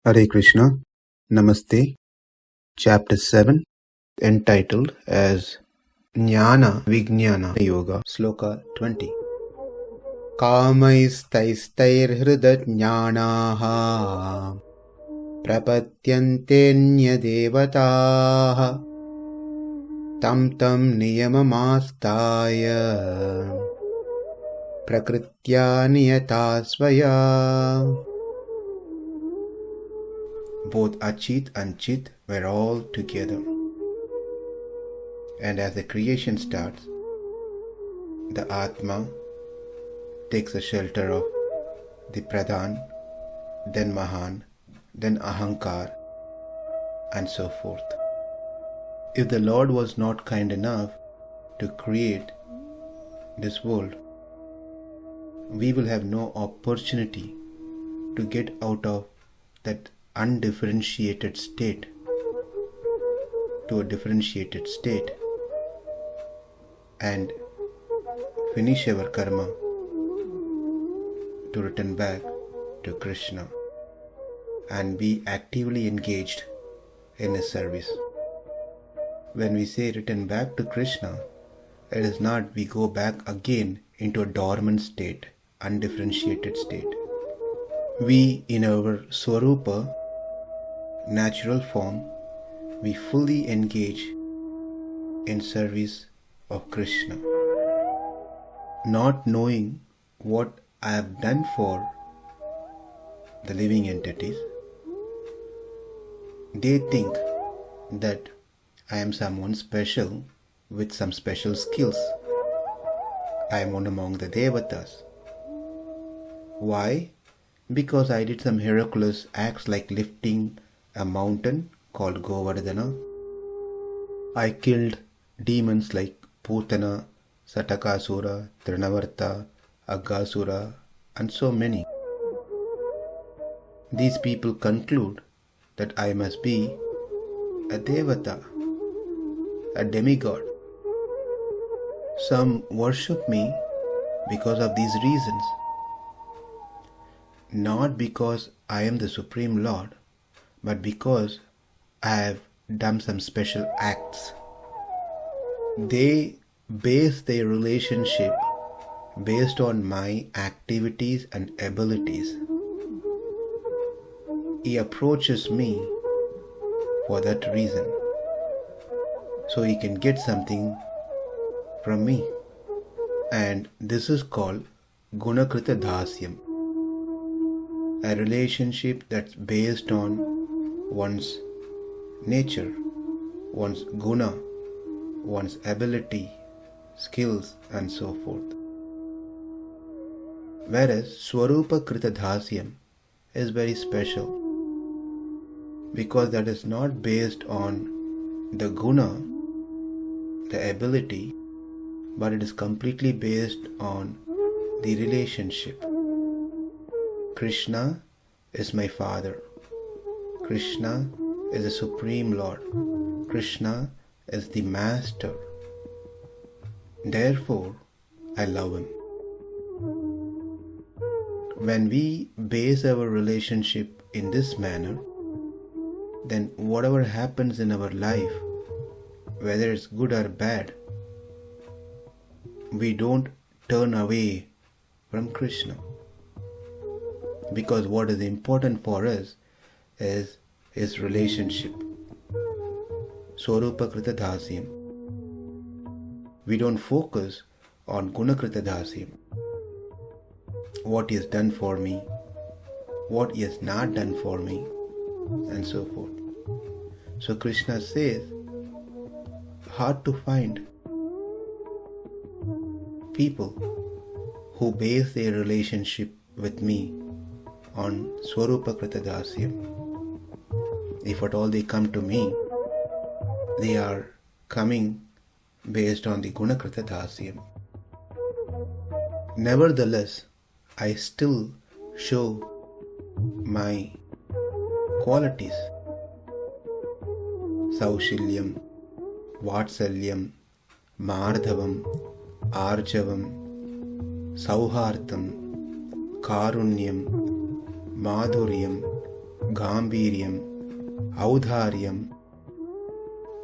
Hare Krishna, Namaste, Chapter 7, entitled as nya-devatāḥ Yoga, Sloka 20. Kāmais tais tair hṛta-jñānāḥ prapadyante nya-devatāḥ tam niyamam āsthāya prakṛtyā niyatāḥ svayā. Both Achit and Chit were all together. And as the creation starts, the Atma takes the shelter of the Pradhan, then Mahan, then Ahankar, and so forth. If the Lord was not kind enough to create this world, we will have no opportunity to get out of that undifferentiated state to a differentiated state and finish our karma to return back to Krishna and be actively engaged in His service. When we say return back to Krishna, it is not we go back again into a dormant state, undifferentiated state. We in our swarupa, natural form, we fully engage in service of Krishna. Not knowing what I have done for the living entities, they think that I am someone special with some special skills. I am one among the devatas. Why? Because I did some miraculous acts like lifting a mountain called Govardhana. I killed demons like Putana, Satakasura, Trinavarta, Aghasura, and so many. These people conclude that I must be a devata, a demigod. Some worship me because of these reasons, not because I am the Supreme Lord, but because I have done some special acts. They base their relationship based on my activities and abilities. He approaches me for that reason, so he can get something from me. And this is called hṛta-jñānāḥ, a relationship that's based on one's nature, one's guna, one's ability, skills, and so forth. Whereas Swarupa hṛta-jñānāḥ is very special because that is not based on the guna, the ability, but it is completely based on the relationship. Krishna is my father. Krishna is the Supreme Lord. Krishna is the Master. Therefore, I love Him. When we base our relationship in this manner, then whatever happens in our life, whether it's good or bad, we don't turn away from Krishna. Because what is important for us is His relationship. Swarupa hṛta-jñānāḥ. We don't focus on guna hṛta-jñānāḥ. What He has done for me, what He has not done for me, and so forth. So Krishna says, hard to find people who base their relationship with me on Swarupa hṛta-jñānāḥ. If at all they come to me, they are coming based on the guna hṛta-jñānāḥ. Nevertheless, I still show my qualities. Saushilyam, Vatsalyam, Mardhavam, Arjavam, Sauhartam, Karunyam, Madhuryam, Gāmbīryam, Audhāryam.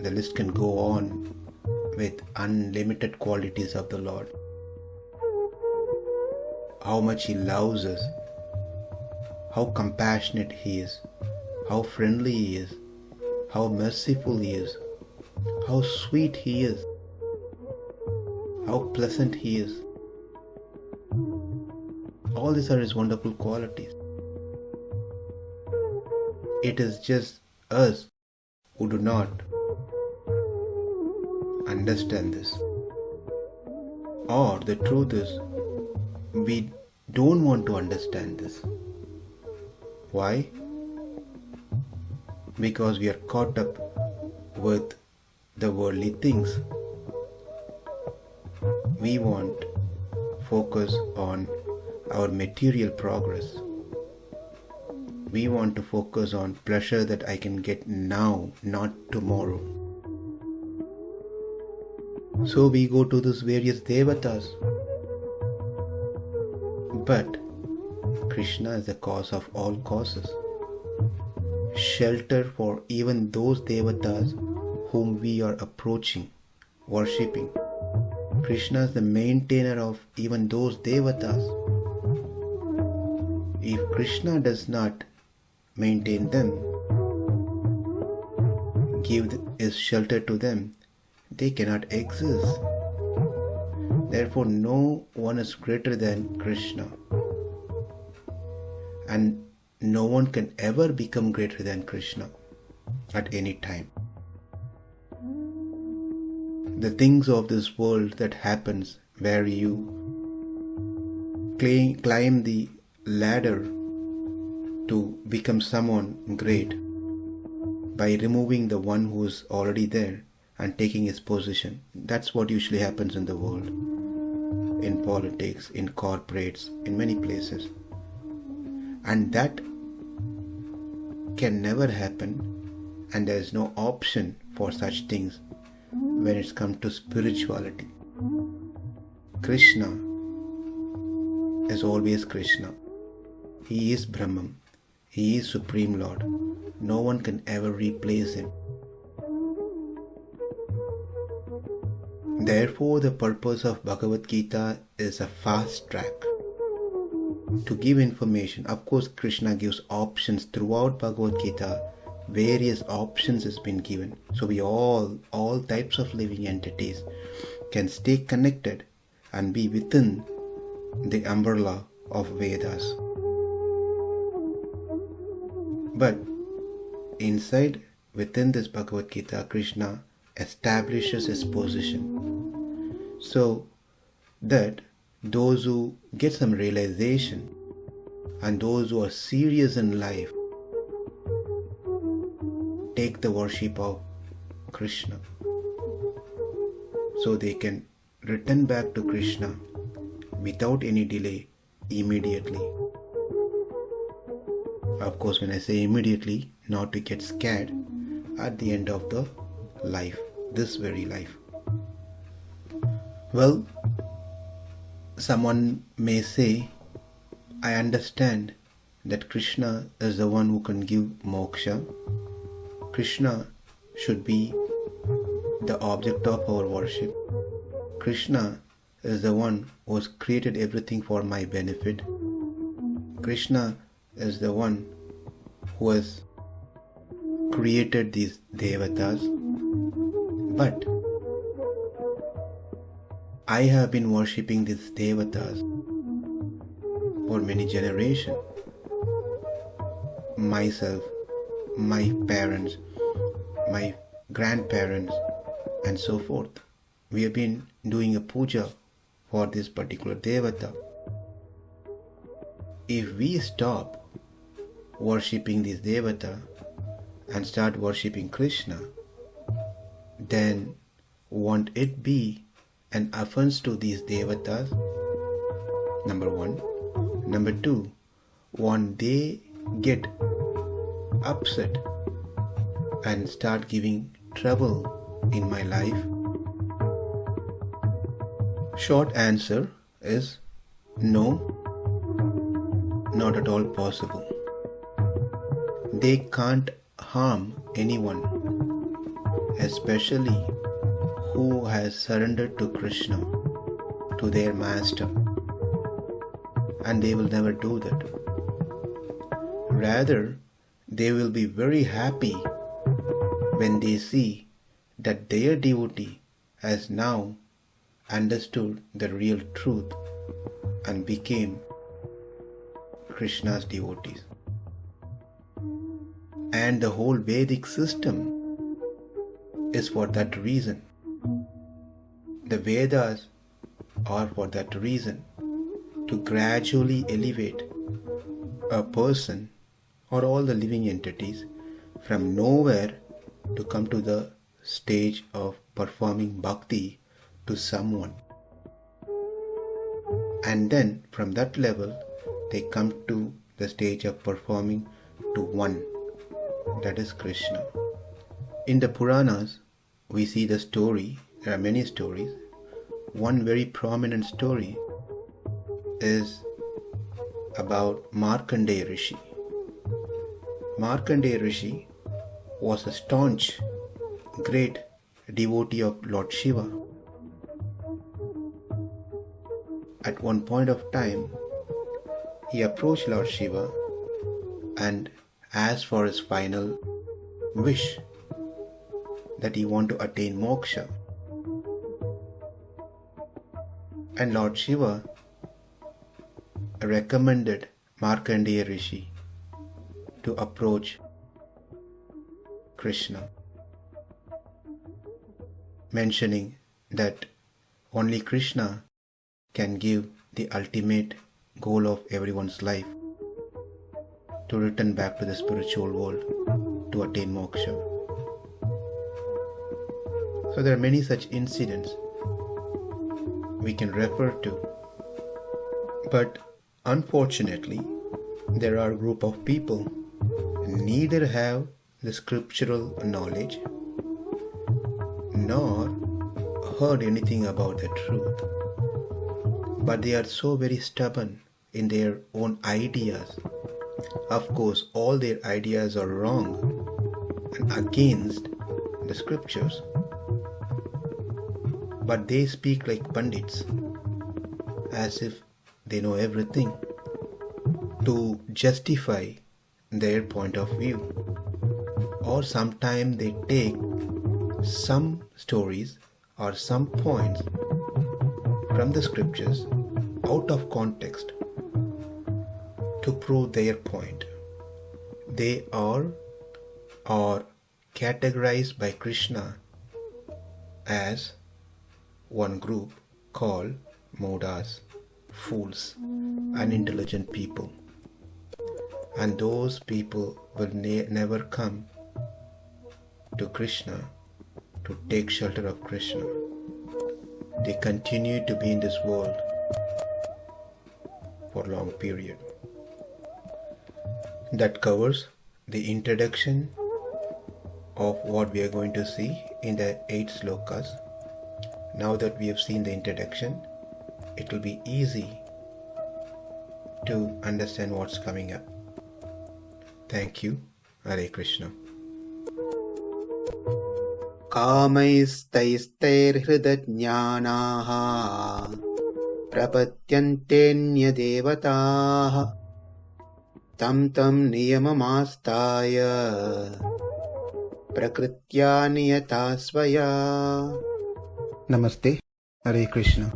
The list can go on with unlimited qualities of the Lord. How much He loves us, how compassionate He is, how friendly He is, how merciful He is, how sweet He is, how pleasant He is. All these are His wonderful qualities. It is just us who do not understand this. Or the truth is, we don't want to understand this. Why? Because we are caught up with the worldly things. We want focus on our material progress. We want to focus on pleasure that I can get now, not tomorrow. So we go to these various devatas. But Krishna is the cause of all causes. Shelter for even those devatas whom we are approaching, worshipping. Krishna is the maintainer of even those devatas. If Krishna does not maintain them, give his shelter to them, they cannot exist. Therefore, no one is greater than Krishna. And no one can ever become greater than Krishna at any time. The things of this world that happens where you climb the ladder to become someone great by removing the one who is already there and taking his position. That's what usually happens in the world, in politics, in corporates, in many places. And that can never happen, and there is no option for such things when it's come to spirituality. Krishna is always Krishna. He is Brahman. He is Supreme Lord. No one can ever replace Him. Therefore, the purpose of Bhagavad Gita is a fast track to give information. Of course, Krishna gives options throughout Bhagavad Gita. Various options has been given. So we all types of living entities can stay connected and be within the umbrella of Vedas. But inside, within this Bhagavad Gita, Krishna establishes his position so that those who get some realization and those who are serious in life take the worship of Krishna, so they can return back to Krishna without any delay immediately. Of course, when I say immediately, not to get scared at the end of the life, this very life. Well, someone may say, I understand that Krishna is the one who can give moksha. Krishna should be the object of our worship. Krishna is the one who has created everything for my benefit. Krishna is the one who has created these devatas. But I have been worshipping these devatas for many generations. Myself, my parents, my grandparents, and so forth. We have been doing a puja for this particular devata. If we stop worshipping this devata and start worshipping Krishna, then won't it be an offense to these devatas? Number one. Number two, won't they get upset and start giving trouble in my life? Short answer is no, not at all possible. they can't harm anyone, especially who has surrendered to Krishna, to their master, and they will never do that. Rather, they will be very happy when they see that their devotee has now understood the real truth and became Krishna's devotees. And the whole Vedic system is for that reason. The Vedas are for that reason, to gradually elevate a person or all the living entities from nowhere to come to the stage of performing bhakti to someone. And then from that level they come to the stage of performing to one, that is Krishna. In the Puranas we see the story, there are many stories. One very prominent story is about Markandeya Rishi. Markandeya Rishi was a staunch, great devotee of Lord Shiva. At one point of time, he approached Lord Shiva and asked for his final wish, that he want to attain moksha. And Lord Shiva recommended Markandeya Rishi to approach Krishna, mentioning that only Krishna can give the ultimate goal of everyone's life, to return back to the spiritual world, to attain moksha. So there are many such incidents we can refer to. But unfortunately, there are a group of people neither have the scriptural knowledge nor heard anything about the truth, but they are so very stubborn in their own ideas. Of course, all their ideas are wrong and against the scriptures, but they speak like pandits, as if they know everything, to justify their point of view. Or sometimes they take some stories or some points from the scriptures out of context to prove their point. They are categorized by Krishna as one group called Modas, fools, unintelligent people. And those people will never come to Krishna to take shelter of Krishna. They continue to be in this world for a long period. That covers the introduction of what we are going to see in the 8 slokas. Now that we have seen the introduction, it will be easy to understand what's coming up. Thank you. Hare Krishna. Kāmais tais tair hṛta-jñānāḥ prapadyante nya-devatāḥ tam niyamam āsthāya prakṛtyā niyatāḥ svayā. Namaste. Hare Krishna.